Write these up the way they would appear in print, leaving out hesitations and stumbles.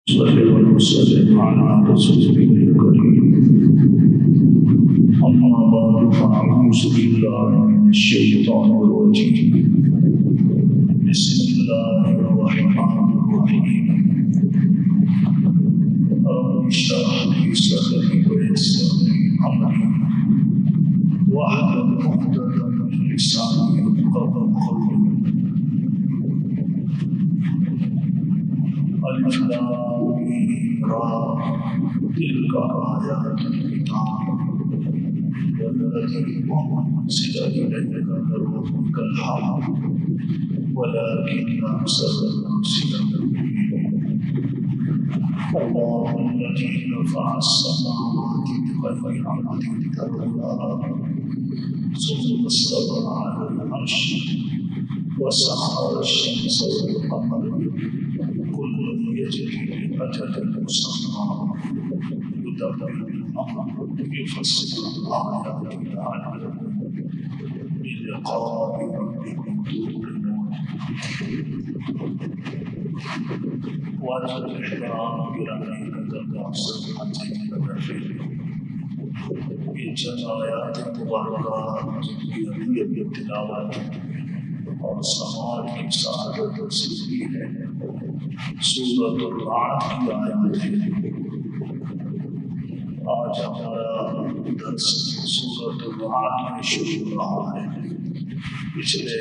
صلی وسلم على رسوله الكريم أما بعد فأعوذ بالله من الشيطان الرجيم بسم الله الرحمن الرحيم رب اشرح لي صدري ويسر لي أمري واحلل عقدة من لساني يفقهوا قولي الف لام میم را تلك آیات الکتاب والذی انزل الیک من ربک الحق ولكن اکثر الناس لا یؤمنون الله الذی رفع السماوات بغیر عمد ترونها ثم استوى على العرش وسخر الشمس والقمر كل يجري لأجل مسمى يدبر الأمر يفصل الآيات لعلكم بلقاء ربكم توقنون. واجب احترام گرامی قدر صحت یہ چند آیات مبارکات جن کی ابھی تلاوت اور سماعت کی سعادت حاصل ہے سورۃ الرعد کی آیات ہے. آج ہمارا درس سورۃ الرعد میں شروع ہو رہا ہے. پچھلے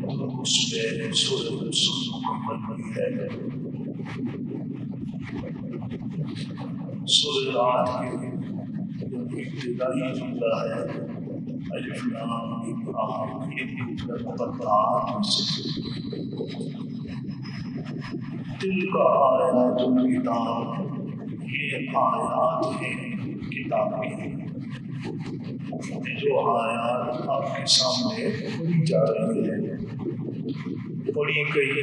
دروس میں سورۃ الصبح مکمل ہوئی ہے. سورۃ الرعد کی ابتدائی جملہ ہے الف لام میم را، یہ مقطعات میں سے تلک آیات الکتاب، یہ آیات ہیں کتاب کی. جو آیات آپ کے سامنے پڑھی جا رہی ہے، پڑھی گئی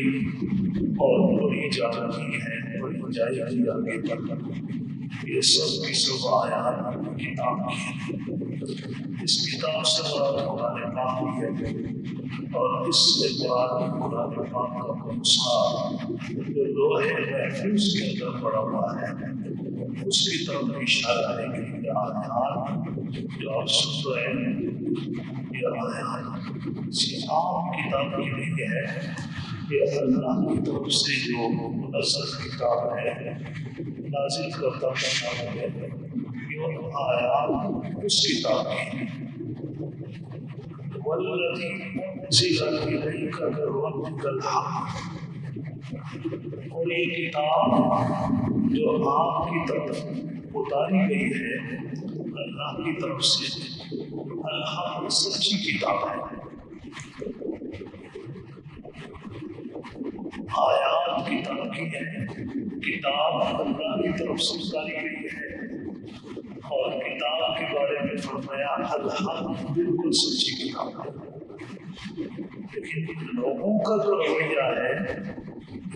اور پڑھی جا رہی ہے، پڑھی جائے گی آگے تک، یہ سب کی سب آیات کتاب کی. اس کتاب سے مراد قرآن پاک بھی ہے اور اس سے مراد قرآن پاک کا نسخہ جو لوح محفوظ کے اندر پڑا ہوا ہے اس کی طرف اشارہ ہے کہ یہ آیات جو آپ سن رہے ہیں یہ آیات کسی عام کتاب کی نہیں ہے. یہ اللہ کی طرف سے جو منزل کتاب ہے، نازل کرتا کرنا ہے، یہ آیات اس کتاب کی. والذی انزل الیک من ربک الحق، اور یہ کتاب جو آپ کی طرف اتاری گئی ہے اللہ کی طرف سے، الحق سچی کتاب ہے. آیات کی تنقید ہے، کتاب اللہ کی طرف سے اتاری گئی ہے اور کتاب کے بارے میں فرمایا الحق بالکل سچی کتاب ہے. لیکن لوگوں کا جو رویہ ہے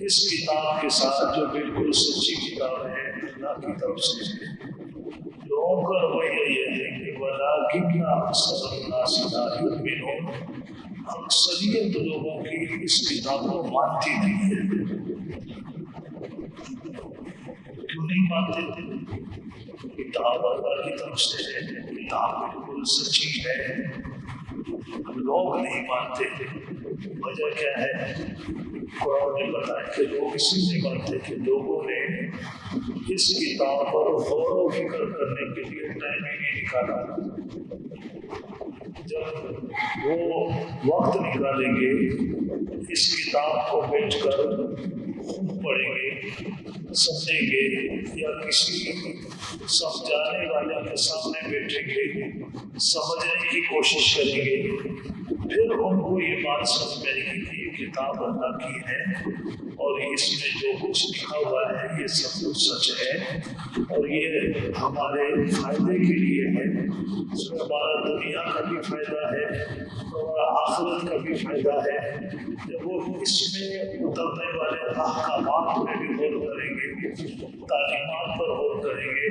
اس کتاب کے ساتھ جو بالکل سچی کتاب ہے اللہ کی طرف سے، لوگوں کا رویہ یہ ہے کہ وَلَٰكِنَّ أَكْثَرَ النَّاسِ لَا يُؤْمِنُونَ، اکثریت لوگوں کی اس کتاب کو مانتی نہیں ہے. کیوں نہیں مانتے؟ کتاب اللہ کی طرف سے ہے، کتاب بالکل سچی ہے، لوگ نہیں مانتے. وجہ کیا ہے؟ قرآن نے بتایا کہ لوگ اس لیے نہیں مانتے کہ لوگوں نے اس کتاب پر غور و فکر کرنے کے لیے ٹائم ہی نہیں نکالا. جب وہ وقت نکالیں گے اس کتاب کو بیٹھ کر خود پڑھیں گے، سمجھیں گے یا کسی سمجھانے والے کے سامنے بیٹھیں گے، سمجھنے کی کوشش کریں گے، پھر ان کو یہ بات سمجھ میں آئے گی کہ یہ کتاب اللہ کی ہے اور اس میں جو کچھ لکھا ہوا ہے یہ سب کچھ سچ ہے اور یہ ہمارے فائدے کے لیے ہے. اس میں ہمارا دنیا کا بھی فائدہ ہے اور آخرت کا بھی فائدہ ہے. جب وہ اس میں اترنے والے احکامات میں بھی غور کریں گے تعلیمات پر غور کریں گے،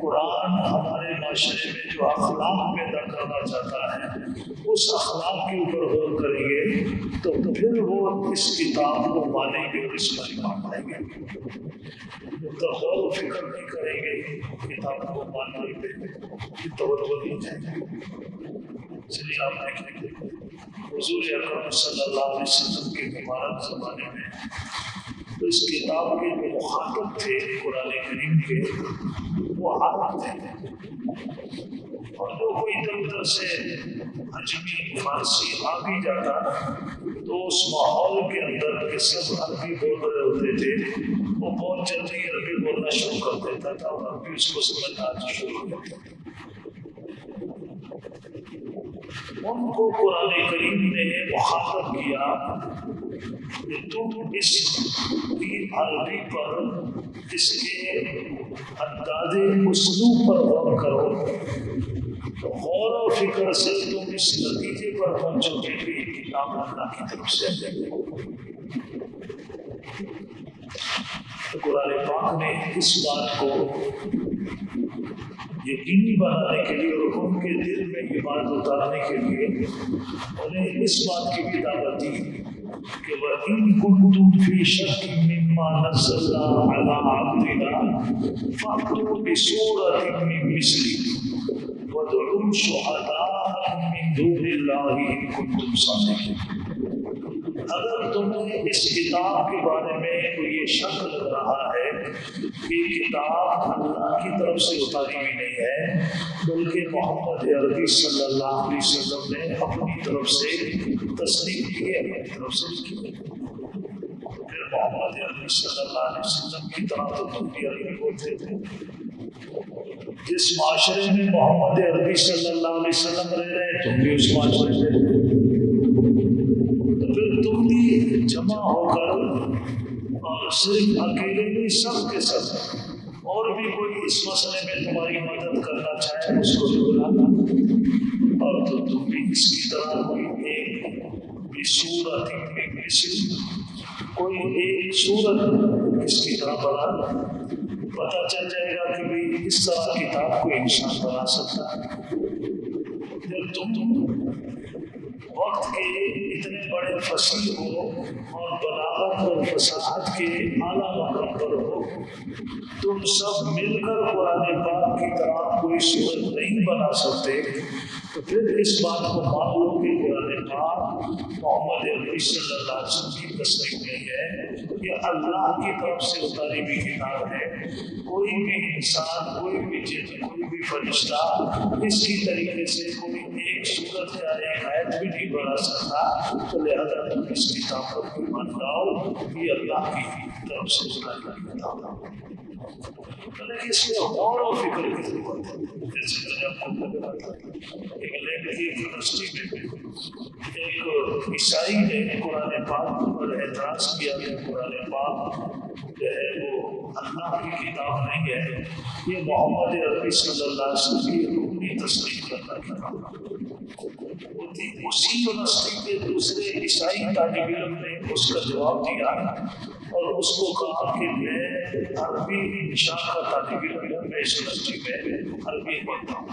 قرآن ہمارے معاشرے میں جو اخلاق پیدا کرنا چاہتا ہے اس اخلاق کے اوپر غور کریں گے تو پھر وہ اس کتاب کو مانیں گے اور اس پر ایمان لائیں گے۔ تو غور و فکر نہیں کریں گے کتاب کو ماننے پہ توجہ نہیں جائے گی۔ چلیے آپ دیکھیں حضور اکرم صلی اللہ علیہ وسلم کے مبارک زمانے میں تو اس کتاب کے جو مخاطب تھے قرآن کریم کے وہ عرب تھے، اور جو کوئی ادھر ادھر سے اجمی فارسی آ بھی جاتا تو اس ماحول کے اندر کہ سب عربی بول رہے ہوتے تھے وہ بہت جلدی عربی بولنا شروع کر دیتا تھا اور عربی اس کو سمجھنا شروع ہو جاتا تھا۔ ان کو قرآن کریم نے مخاطب کیا کہ تم اس کی عربی پر اس کے انداز اسلوب پر غور کرو، غور و فکر سے تم اس نتیجے پر پہنچو گے کہ یہ کتاب اللہ کی طرف سے ہے۔ قرآن پاک نے اس بات کو یقینی بنانے کے لیے اور ان کے دل میں یہ بات اتارنے کے لیے انہیں اس بات کی بھی دعوت دی کہ وَإِن كُنتُمْ فِي شَكٍّ مِّمَّا نَزَّلْنَا عَلَىٰ عَبْدِنَا فَأْتُوا بِسُورَةٍ مِّن مِّثْلِهِ وَادْعُوا شُهَدَاءَكُم مِّن دُونِ اللَّهِ إِن كُنتُمْ صَادِقِينَ۔ اگر تمہیں اس کتاب کے بارے میں یہ شک لگ رہا ہے کہ کتاب اللہ کی طرف سے اتاری ہوئی نہیں ہے بلکہ محمد عربی صلی اللہ علیہ وسلم نے اپنی طرف سے تصدیق کی ہے، اپنی طرف سے لکھی ہے، پھر محمد عربی صلی اللہ علیہ وسلم کی طرح تو تم بھی عربی بولتے تھے، جس معاشرے میں محمد عربی صلی اللہ علیہ وسلم رہ رہے ہیں تم بھی اس معاشرے میں، تو پھر تم بھی جمع ہو کر اور صرف اکیلے نہیں سب کے سب اور بھی کوئی اس مسئلے میں تمہاری مدد کرنا چاہے اس کو بھی بلانا، اور تو تم بھی اس کی طرح کوئی ایک صورت کوئی ایک صورت اس کی طرح بنا، پتہ چل جائے گا کہ بھئی اس طرح کتاب کو انسان بنا سکتا ہے۔ جب تم وقت کے اتنے بڑے فصیح ہو اور بلاغت اور فصاحت کے اعلیٰ مقام پر ہو، تم سب مل کر قرآن پاک کی طرح کوئی صورت نہیں بنا سکتے، تو پھر اس بات کو مان لو کہ قرآن پاک محمد عربی صلی اللہ علیہ وسلم کی تصدیق نہیں ہے، یہ اللہ کی طرف سے اتاری ہوئی کتاب ہے۔ کوئی بھی انسان، کوئی بھی جن، کوئی بھی فرشتہ اس کی طریقے سے کوئی ایک صورت یا ایک آیت بھی نہیں بنا سکتا، تو لہذا تم اس کتاب پر کوئی مان لاؤ یہ اللہ کی طرف سے اتاری ہوئی کتاب ہے۔ لیکن اس میں غور و فکر کی ضرورت ہے۔ جیسے میں نے آپ کو بتایا تھا انگلینڈ کی یونیورسٹی میں ایک عیسائی نے قرآن پاک پر اعتراض کیا کہ قرآن پاک جو ہے وہ اللہ کی کتاب نہیں ہے، یہ محمد عربی صلی اللہ علیہ وسلم کی اپنی تصدیق کرنا کتاب۔ اسی یونیورسٹی کے دوسرے عیسائی طالب علم نے اس کا جواب دیا اور اس کو کہا کہ میں عربی انشاء کا طالب علم ہوں، میں اس یونیورسٹی میں عربی پڑھتا ہوں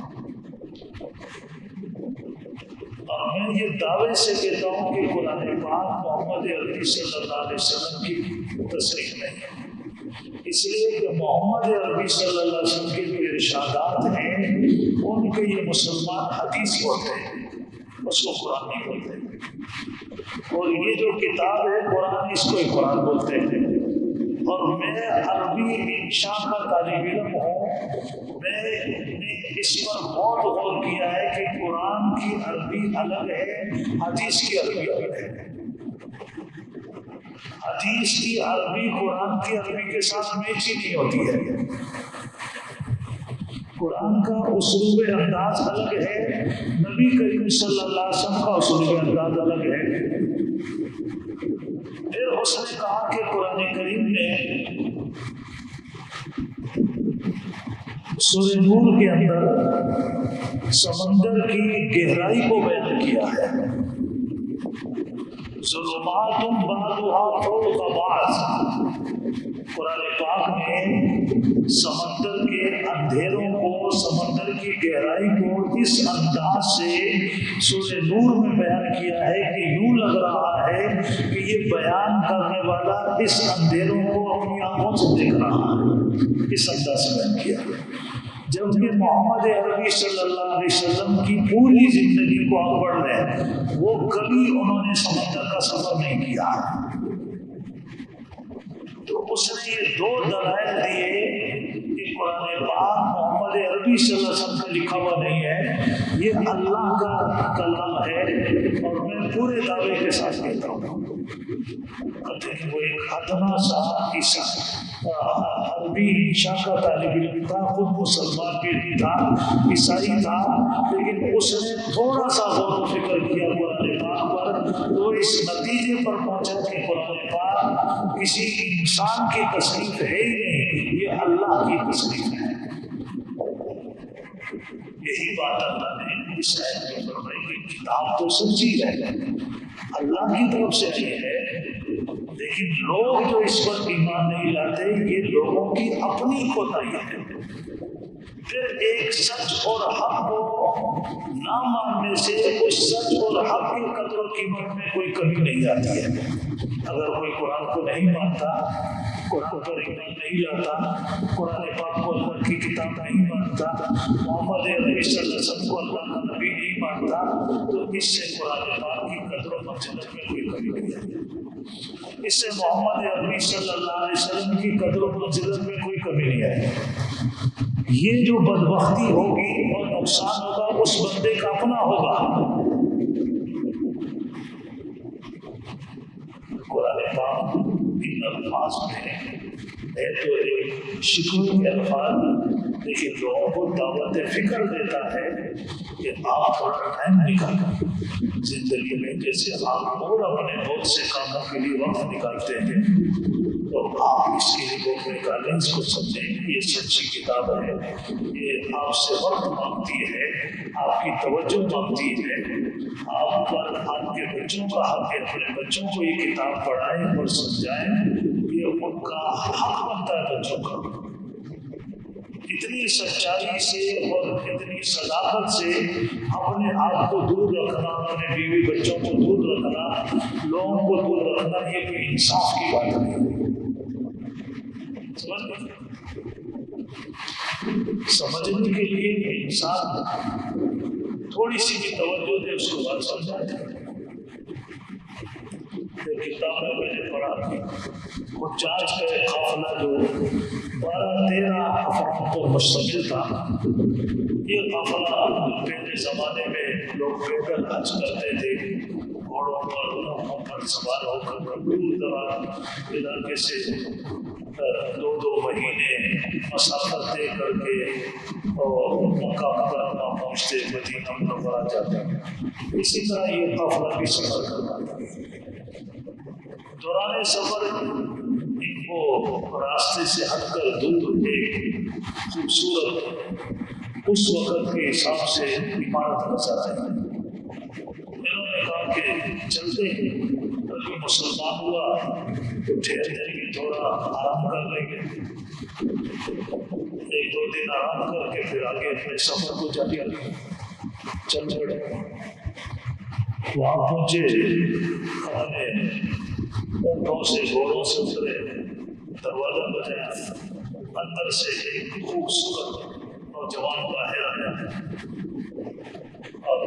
اور میں یہ دعوے سے کہتا ہوں کہ قرآن پاک محمد عربی صلی اللہ علیہ وسلم کی تصریح نہیں ہے، اس لیے کہ محمد عربی صلی اللہ علیہ وسلم کے جو ارشادات ہیں ان کے یہ مسلمان حدیث بولتے ہیں، اس کو قرآن نہیں بولتے، اور یہ جو کتاب ہے قرآن اس کو قرآن بولتے ہیں۔ اور میں عربی انشاء کا طالب علم ہوں، میں نے اس پر بہت غور کیا ہے کہ قرآن کی عربی الگ ہے، حدیث کی عربی الگ ہے۔ حدیث کی عربی قرآن کی عربی کے ساتھ میچ ہی نہیں ہوتی ہے۔ قرآن کا اسلوب انداز الگ ہے، نبی کریم صلی اللہ علیہ وسلم کا اسلوب انداز الگ ہے۔ پھر اس نے کہا کہ قرآن کریم نے سورہ نور کے اندر سمندر کی گہرائی کو بیان کیا ہے، ظلمات بعضها فوق بعض۔ قرآن پاک نے سمندر کے اندھیروں کو، سمندر کی گہرائی کو اس انداز سے سورہ نور میں بیان کیا ہے کہ یوں لگ رہا ہے کہ یہ بیان کرنے والا اس اندھیروں کو اپنی آنکھوں سے دیکھ رہا ہے، اس انداز سے بیان کیا ہے۔ جبکہ محمد عربی صلی اللہ علیہ وسلم کی پوری زندگی کو آپ پڑھ لیں، وہ کبھی انہوں نے سمندر کا سفر نہیں کیا، تو اس نے یہ دو دلائل دیے کہ قرآن پاک محمد عربی صلی اللہ علیہ وسلم کا لکھا ہوا نہیں ہے، یہ اللہ کا کلام ہے، اور میں پورے دعوے کے ساتھ کہتا ہوں کہتے ہیں وہ ایک ادنا سا عربی انشاء کا طالب علم تھا، خود مسلمان بھی نہیں تھا، عیسائی تھا، لیکن اس نے تھوڑا سا غور و فکر کیا قرآن پاک پر، تو اس نتیجے پر پہنچا کہ قرآن پاک کسی انسان کی تصنیف ہے ہی نہیں، یہ اللہ کی تصنیف ہے۔ یہی بات اللہ نے اس آیت میں فرمائی کہ کتاب تو سچی ہے، اللہ کی طرف سے آئی ہے، لیکن لوگ جو اس پر ایمان نہیں لاتے یہ لوگوں کی اپنی کوتاہی ہے۔ پھر ایک سچ اور حق کو نہ ماننے سے اس سچ اور حق کی قدر و قیمت میں کوئی کمی نہیں آتی ہے۔ اگر کوئی قرآن کو نہیں مانتا، قرآن پر ایمان نہیں لاتا، قرآن پاک کو اللہ کی کتاب نہیں مانتا، محمد عربی صلی اللہ علیہ وسلم کو اللہ کا نبی نہیں مانتا، تو اس سے قرآن پاک کی قدر و منزلت میں کوئی کمی نہیں آتی، اس سے محمد عربی صلی اللہ علیہ وسلم کی قدر و منزلت میں کوئی کمی نہیں آئی۔ یہ جو بدبختی ہوگی اور نقصان ہوگا اس بندے کا اپنا ہوگا۔ قرآن پاک ان الفاظ میں ہے تو ایک شکوے کے الفاظ، لیکن لوگوں کو دعوت فکر دیتا ہے کہ آپ تھوڑا ٹائم نکالیں زندگی میں، جیسے آپ اور اپنے بہت سے کاموں کے لیے وقت نکالتے ہیں، تو آپ اس کے لیے وقت نکالیں، اس کو سمجھیں، یہ سچی کتاب ہے، یہ آپ سے وقت مانگتی ہے، آپ کی توجہ مانگتی ہے، آپ پر آپ کے بچوں کا حق ہے، اپنے بچوں کو یہ کتاب پڑھائیں اور سمجھائیں، یہ ان کا حق بنتا ہے بچوں کا۔ اتنی سچائی سے اور اتنی صداقت سے اپنے آپ کو دور رکھنا، اپنے بیوی بچوں کو دور رکھنا، لوگوں کو دور رکھنا، یہ کوئی انصاف کی بات نہیں۔ سمجھنے کے لیے انسان تھوڑی سی بھی توجہ دے، اس کو بات سمجھا جائے۔ کتاب میں نے پڑھا وہ جانچ کا ایک قافلہ جو 12-13 افراد پر مشتمل تھا، یہ قافلہ پہلے زمانے میں لوگ پیدل حج کرتے تھے، گھوڑوں پر، اونٹوں پر سوار ہو کر دور دراز علاقے سے 2 مہینے مسافت طے کر کے اور مکہ مکرمہ پہنچتے، مدینہ منورہ جاتے۔ اسی طرح یہ قافلہ بھی سفر کرتا تھا۔ دوران سفر ان کو راستے سے ہٹ کر دور ایک خوبصورت اس وقت کے حساب سے عمارت نظر آئی۔ انہوں نے کہا کہ چلتے ہیں، ابھی مسلمان ہوا تو ٹھہرنے کے تھوڑا آرام کر لیں گے، 1-2 دن آرام کر کے پھر آگے اپنے سفر کو جاری رکھیں۔ چل پڑے، وہاں پہنچے، اپنے اونٹوں سے گھوڑوں سے اترے، دروازہ بجایا، اندر سے ایک خوبصورت نوجوان باہر آیا اور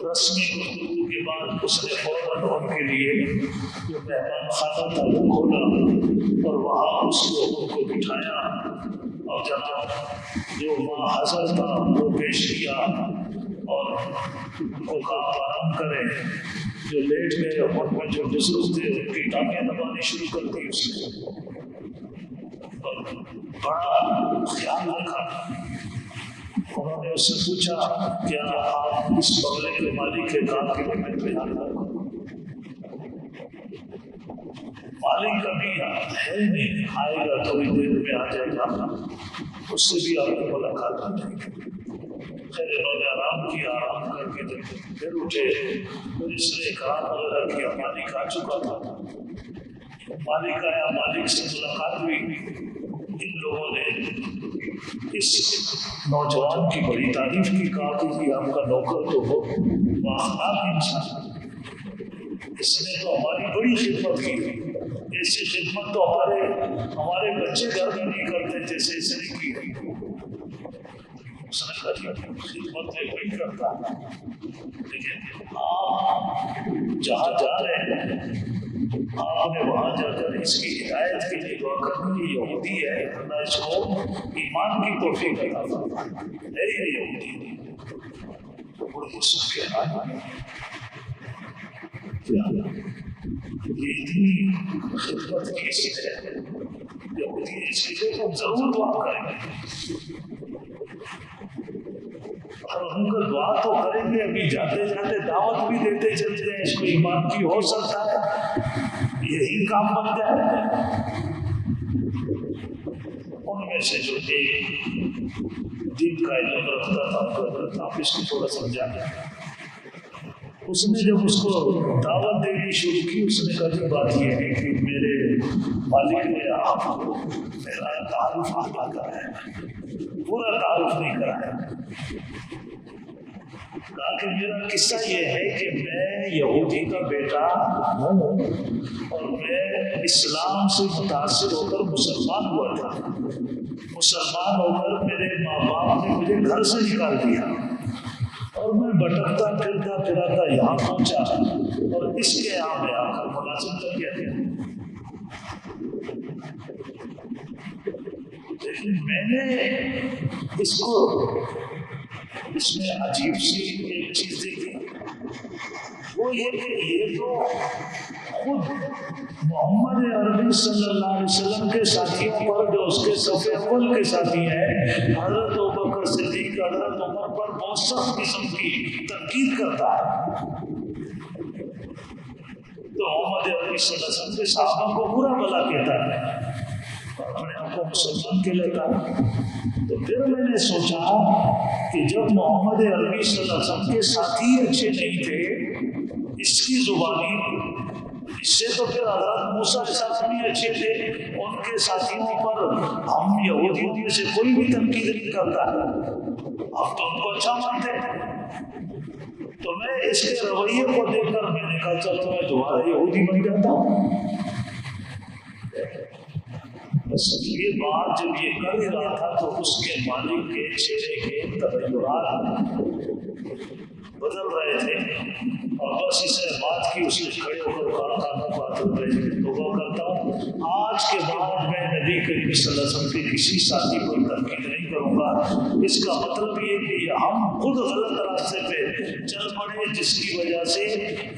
رسمی گفتگو کے بعد اس نے فوراً ان کے لیے جو مہمان خانہ تھا وہ کھولا اور وہاں اس کو ان کو بٹھایا اور جناب جو وہاں حاضر تھا وہ پیش کیا اور ان کو کہا آرام کریں۔ جو لیٹ گئے ان میں جو بزرگ تھے ان کی ٹانگیں دبانی شروع کر دی اس نے، اور بڑا خیال رکھا۔ انہوں نے اس سے پوچھا کیا آپ اس بنگلے کے مالک کے کام کے لیے میں تیار رکھوں؟ مالک ابھی ہے نہیں، آئے گا تھوڑی دیر میں آ جائے گا، اس سے بھی آپ کی ملاقات ہو جائے گی۔ خیر انہوں نے آرام کیا، آرام کر کے جب پھر اٹھے پھر اس نے اقرار وغیرہ کیا، مالک آ چکا تھا۔ مالک آیا، مالک سے ملاقات ہوئی، ان لوگوں نے اس نوجوان کی بڑی تعریف کی، کہا کہ جی آپ کا نوکر تو ہو بااخلاق انسان، اس نے تو ہماری بڑی خدمت کی، ایسی خدمت تو ہمارے بچے گھر میں نہیں کرتے جیسے اس نے کی ہے۔ اس نے کہا جی خدمت میں وہی کرتا ہے، لیکن آپ جہاں جا رہے ہیں آپ نے وہاں جا کر اس کی ہدایت کے لیے دعا کرنی، یہ یہودی ہے، اللہ اس کو ایمان کی توفیق عطا فرمائے، ہے یہ یہودی اور یوسف کے حال یہ اتنی خدمت کی اس ہے یہودی، اس کے لیے ہم ضرور دعا کریں گے اور ان کا دعا تو کریں گے، ابھی جاتے جاتے دعوت بھی دیتے چلتے ہیں اس کو ایمان کی، ہو سکتا ہے یہی کام بن جائے۔ ان میں سے جو ایک دین کا علم رکھتا تھا آپ اس کو تھوڑا سمجھا، اس نے جب اس کو دعوت دینی شروع کی اس نے کہا جی بات یہ ہے کہ میرے مالک نے آپ کو میرا تعارف آتا کرایا، پورا تعارف نہیں کرایا، کہا کہ میرا قصہ یہ ہے کہ میں یہودی کا بیٹا ہوں اور میں اسلام سے متاثر ہو کر مسلمان ہوا تھا، مسلمان ہو کر میرے ماں باپ نے مجھے گھر سے نکال دیا اور میں بھٹکتا پھراتا یہاں پہنچا اور اس کے یہاں میں آ کر ملازم کر گیا تھا، لیکن میں نے اس میں عجیب سی ایک چیز دیکھی، وہ یہ کہ یہ تو خود محمد عربی صلی اللہ علیہ وسلم کے ساتھیوں پر جو اس کے صف اول کے ساتھی ہیں حضرت ابوبکر صدیق حضرت عمر پر بہت سخت قسم کی تنقید کرتا ہے، تو محمد عربی صلی اللہ علیہ وسلم کے صحابہ کو برا بھلا کہتا ہے، اپنے آپ کو مسلمان کہلاتا ہے۔ تو پھر میں نے سوچا کہ جب محمد عربی صلی اللہ علیہ وسلم کے ساتھی اچھے نہیں تھے، اس کی زبانی، اس سے تو پھر حضرت موسیٰ علیہ السلام بھی اچھے تھے، ان کے ساتھیوں پر ہم یہودیوں سے کوئی بھی تنقید نہیں کرتا، ہم تو ان کو اچھا مانتے ہیں۔ تو میں اس کے رویے کو دیکھ کر میں نے کہا چلو میں دوبارہ یہودی بن جاتا ہوں۔ بس یہ بات جب یہ کر رہا تھا تو اس کے مالک کے چہرے کے تغیرات بدل رہے تھے، اور بس اس نے بات کی، اس نے کھڑے ہو کر کارخانہ بات ہو رہے تھے، توبہ کرتا ہوں آج کے بعد میں نبی کریم صلی اللہ علیہ وسلم کے کسی ساتھی پر تنقید نہیں کروں گا۔ اس کا مطلب یہ کہ ہم خود غلط راستے پہ چل پڑے جس کی وجہ سے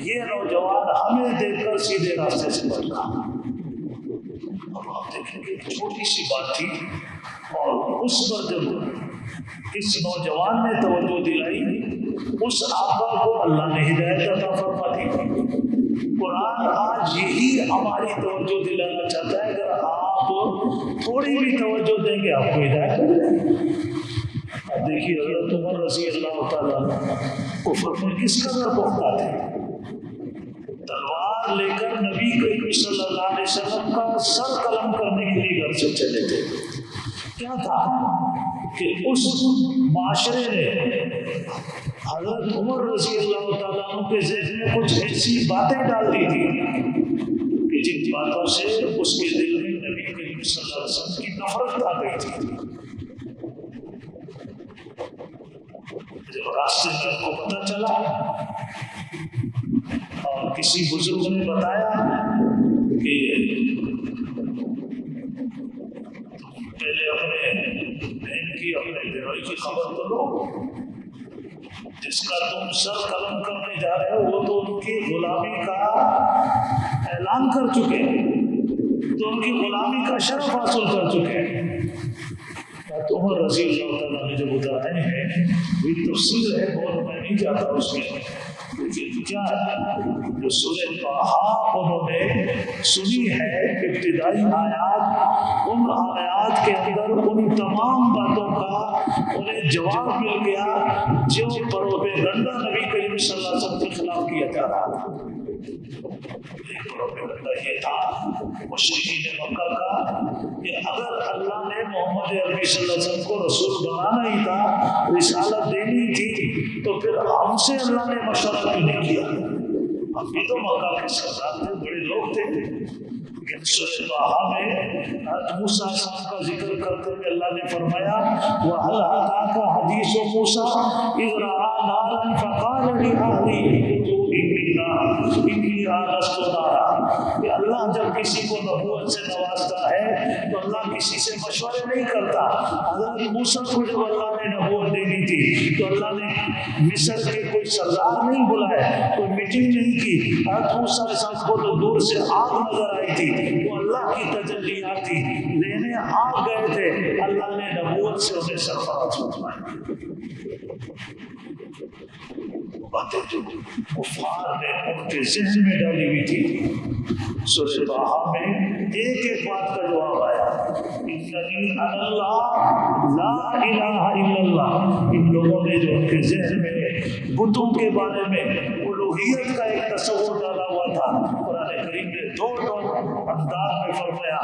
یہ نوجوان ہمیں دیکھ کر سیدھے راستے سے بھٹکا۔ اب آپ دیکھیں گے چھوٹی سی بات تھی، اور اس پر جب اس نوجوان نے توجہ دلائی، اس آقا کو اللہ نے ہدایت عطا فرما دی۔ قرآن آج یہی ہماری توجہ دلانا چاہتا ہے، اگر آپ تھوڑی بھی توجہ دیں گے آپ کو ہدایت ملے گی۔ اب دیکھیے حضرت عمر رضی اللہ تعالیٰ کفر میں کس قدر پختہ تھے، تلوار لے کر نبی کریم صلی اللہ علیہ وسلم کا سر قلم کرنے کے لیے گھر سے چلے تھے۔ کیا تھا کہ اس معاشرے نے حضرت عمر رضی اللہ تعالیٰ عنہ کے ذہن میں کچھ ایسی باتیں ڈال دی تھی کہ جن باتوں سے اس کے دل میں نبی کریم صلی اللہ علیہ وسلم کی نفرت آ گئی تھی۔ جب راستے میں ان کو پتہ چلا اور کسی بزرگ نے بتایا کہ پہلے اپنے بہن کی اپنے بہنوئی کی خبر تو لو، جس کا تم سر قلم کرنے جا رہے ہو وہ تو ان کی غلامی کا اعلان کر چکے ہیں، تو ان کی غلامی کا شرف حاصل کر چکے ہیں۔ تو عمر رضی اللہ تعالیٰ نے جو بتائے ہیں وہ تفصیل ہے، اور میں نہیں جاتا اس میں، لیکن کیا جو سورہ طٰہٰ انہوں نے سنی ہے ابتدائی آیات، ان آیات کے اندر ان تمام باتوں کا انہیں جواب مل گیا جو پروپیگنڈا نبی کریم صلی اللہ علیہ وسلم کے خلاف کیا جا رہا تھا۔ یہ تھا مشرکین مکہ کا کہ اگر اللہ نے محمد عربی صلی اللہ علیہ وسلم کو رسول بنانا ہی تھا، رسالت دینی تھی، تو پھر ہم سے اللہ نے مشورہ کیوں نہیں کیا؟ ہم بھی تو مکہ کے سردار تھے، بڑے لوگ تھے۔ لیکن سورہ طٰہٰ میں موسیٰ علیہ السلام کا ذکر کرتے ہوئے اللہ نے فرمایا وَهَلْ أَتَاكَ حَدِيثُ مُوسَىٰ إِذْ رَأَىٰ نَارًا فَقَالَ لِأَهْلِهِ إِنِّي آنَسْتُ نَارًا۔ کہ اللہ جب کسی کو نبوت سے نوازتا ہے تو اللہ کسی سے مشورے نہیں کرتا۔ حضرت موسیٰ کو جب اللہ نے نبوت دینی تھی تو اللہ نے مصر کے کوئی سردار نہیں بلائے، کوئی میٹنگ نہیں کی۔ حضرت موسیٰ علیہ السلام کو تو دور سے آگ نظر آئی تھی، وہ اللہ کی تجلیات تھی، لینے آ گئے تھے، اللہ نے نبوت سے انہیں سرفراز فرمایا۔ باتیں جو کفار نے ان کے ذہن میں ڈالی ہوئی تھی، سورہ طٰہٰ میں ایک ایک بات کا جواب آیا، اننی انا اللہ لا الہ الا اللہ۔ ان لوگوں نے جو ان کے ذہن میں بتوں کے بارے میں الوہیت کا ایک تصور ڈالا ہوا تھا، قرآن کریم نے دو انداز میں فرمایا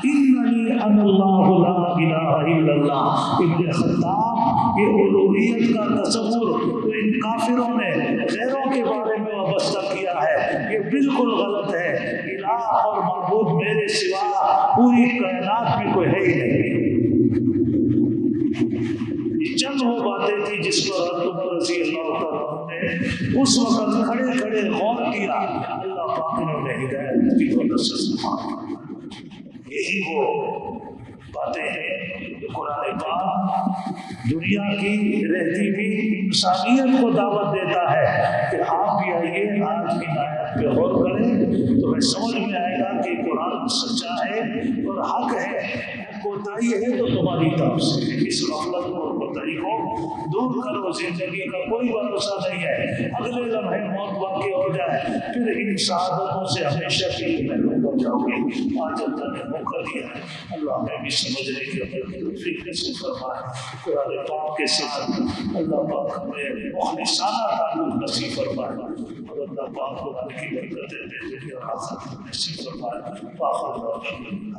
اننی انا اللہ لا الہ الا اللہ۔ ابن خطاب یہ الوہیت کا تصور تو ان کافروں نے غیروں کے بارے میں وابستہ کیا ہے، یہ بالکل غلط ہے۔ الہ اور معبود میرے سوا پوری کائنات میں کوئی ہے ہی نہیں۔ یہ چند وہ باتیں تھی جس پر حضرت عمر رضی اللہ تعالیٰ نے اس وقت کھڑے کھڑے غور کیا، اللہ پاک نے انہیں ہدایت دی اور نصرت۔ یہی وہ باتیں ہیں جو قرآن پاک دنیا کی رہتی بھی انسانیت کو دعوت دیتا ہے کہ آپ بھی آئیے، آج کی آیت پہ غور کریں تو ہمیں سمجھ میں آئے گا کہ قرآن سچا ہے اور حق ہے، کوتاہی ہے تو تمہاری طرف سے۔ اس غفلت اور کوتاہی کو دور کرو، زندگی کا کوئی بھروسہ نہیں ہے، اگلے لمحے موت واقع ہو جائے پھر ان سعادتوں سے ہمیشہ کے لیے محروم ہو جاؤ گے۔ آج اللہ نے موقع دیا ہے، اللہ ہمیں بھی سمجھنے کی اپنی توفیق نصیب فرمائے۔ قرآن پاک کے ساتھ اللہ پاک ہمیں مخلصانہ تعلق نصیب فرمائے اور اللہ پاک قرآن کی برکتیں دے دے اور آخرت نصیب فرمائے۔